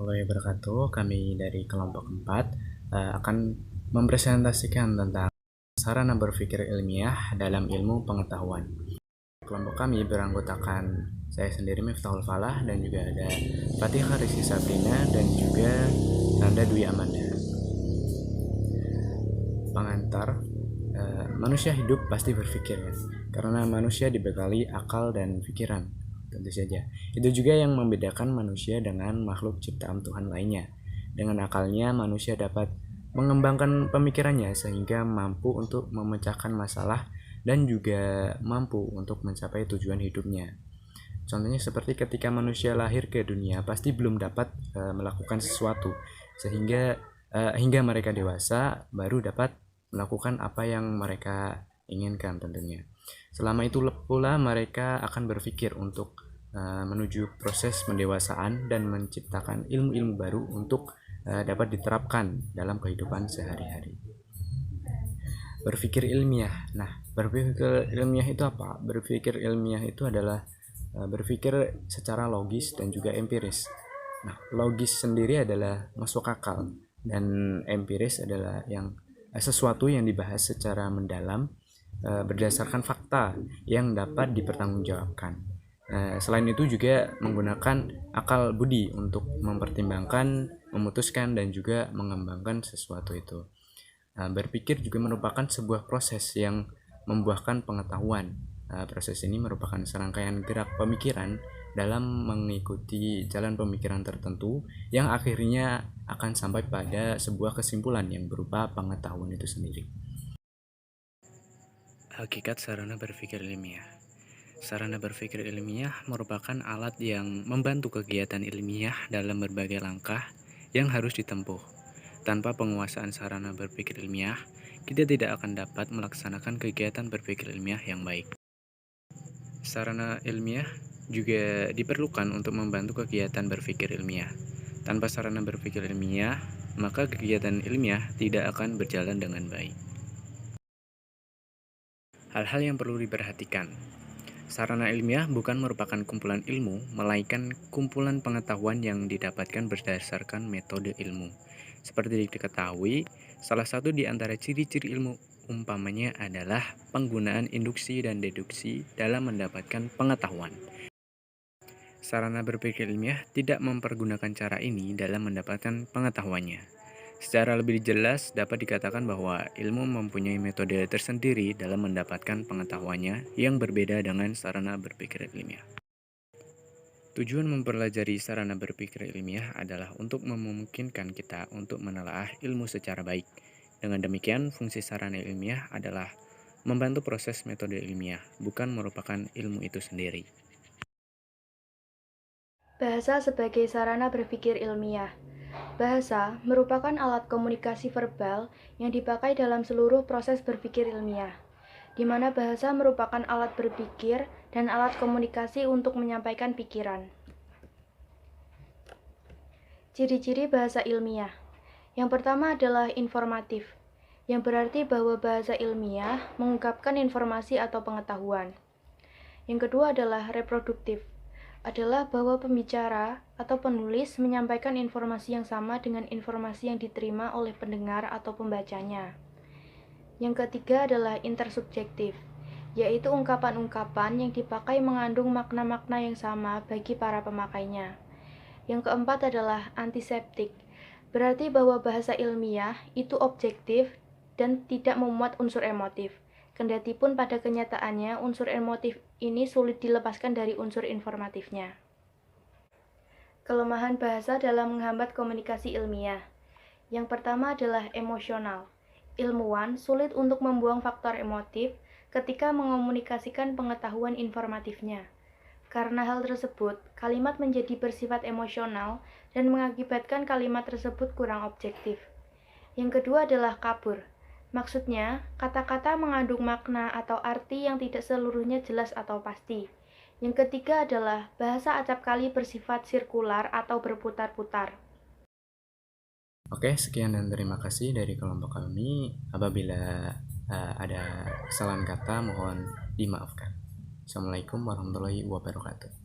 warahmatullahi wabarakatuh. Kami dari kelompok 4 akan mempresentasikan tentang sarana berpikir ilmiah dalam ilmu pengetahuan. Kelompok kami beranggotakan saya sendiri Miftahul Falah dan juga ada Fatihah Rizky Sabrina dan juga Randa Dwi Amanda. Pengantar, manusia hidup pasti berpikir ya, karena manusia dibekali akal dan pikiran. Tentu saja. Itu juga yang membedakan manusia dengan makhluk ciptaan Tuhan lainnya. Dengan akalnya, manusia dapat mengembangkan pemikirannya sehingga mampu untuk memecahkan masalah dan juga mampu untuk mencapai tujuan hidupnya. Contohnya seperti ketika manusia lahir ke dunia, pasti belum dapat melakukan sesuatu sehingga hingga mereka dewasa baru dapat melakukan apa yang mereka inginkan tentunya. Selama itu pula mereka akan berpikir untuk menuju proses pendewasaan dan menciptakan ilmu-ilmu baru untuk dapat diterapkan dalam kehidupan sehari-hari. Berpikir ilmiah. Nah, berpikir ilmiah itu apa? Berpikir ilmiah itu adalah berpikir secara logis dan juga empiris. Nah, logis sendiri adalah masuk akal dan empiris adalah yang sesuatu yang dibahas secara mendalam berdasarkan fakta yang dapat dipertanggungjawabkan. Selain itu juga menggunakan akal budi untuk mempertimbangkan, memutuskan dan juga mengembangkan sesuatu itu. Berpikir juga merupakan sebuah proses yang membuahkan pengetahuan. Proses ini merupakan serangkaian gerak pemikiran dalam mengikuti jalan pemikiran tertentu yang akhirnya akan sampai pada sebuah kesimpulan yang berupa pengetahuan itu sendiri. Hakikat sarana berpikir ilmiah. Sarana berpikir ilmiah merupakan alat yang membantu kegiatan ilmiah dalam berbagai langkah yang harus ditempuh. Tanpa penguasaan sarana berpikir ilmiah, kita tidak akan dapat melaksanakan kegiatan berpikir ilmiah yang baik. Sarana ilmiah juga diperlukan untuk membantu kegiatan berpikir ilmiah. Tanpa sarana berpikir ilmiah, maka kegiatan ilmiah tidak akan berjalan dengan baik. Hal-hal yang perlu diperhatikan. Sarana ilmiah bukan merupakan kumpulan ilmu, melainkan kumpulan pengetahuan yang didapatkan berdasarkan metode ilmu. Seperti diketahui, salah satu di antara ciri-ciri ilmu umpamanya adalah penggunaan induksi dan deduksi dalam mendapatkan pengetahuan. Sarana berpikir ilmiah tidak mempergunakan cara ini dalam mendapatkan pengetahuannya. Secara lebih jelas, dapat dikatakan bahwa ilmu mempunyai metode tersendiri dalam mendapatkan pengetahuannya yang berbeda dengan sarana berpikir ilmiah. Tujuan mempelajari sarana berpikir ilmiah adalah untuk memungkinkan kita untuk menelaah ilmu secara baik. Dengan demikian, fungsi sarana ilmiah adalah membantu proses metode ilmiah, bukan merupakan ilmu itu sendiri. Bahasa sebagai sarana berpikir ilmiah. Bahasa merupakan alat komunikasi verbal yang dipakai dalam seluruh proses berpikir ilmiah, di mana bahasa merupakan alat berpikir dan alat komunikasi untuk menyampaikan pikiran. Ciri-ciri bahasa ilmiah. Yang pertama adalah informatif, yang berarti bahwa bahasa ilmiah mengungkapkan informasi atau pengetahuan. Yang kedua adalah reproduktif, adalah bahwa pembicara atau penulis menyampaikan informasi yang sama dengan informasi yang diterima oleh pendengar atau pembacanya. Yang ketiga adalah intersubjektif, yaitu ungkapan-ungkapan yang dipakai mengandung makna-makna yang sama bagi para pemakainya. Yang keempat adalah antiseptik, berarti bahwa bahasa ilmiah itu objektif dan tidak memuat unsur emotif. Kendati pun pada kenyataannya unsur emotif ini sulit dilepaskan dari unsur informatifnya. Kelemahan bahasa dalam menghambat komunikasi ilmiah. Yang pertama adalah emosional. Ilmuwan sulit untuk membuang faktor emotif ketika mengomunikasikan pengetahuan informatifnya. Karena hal tersebut, kalimat menjadi bersifat emosional dan mengakibatkan kalimat tersebut kurang objektif. Yang kedua adalah kabur. Maksudnya, kata-kata mengandung makna atau arti yang tidak seluruhnya jelas atau pasti. Yang ketiga adalah bahasa acapkali bersifat sirkular atau berputar-putar. Oke, sekian dan terima kasih dari kelompok kami. Apabila ada kesalahan kata, mohon dimaafkan. Assalamualaikum warahmatullahi wabarakatuh.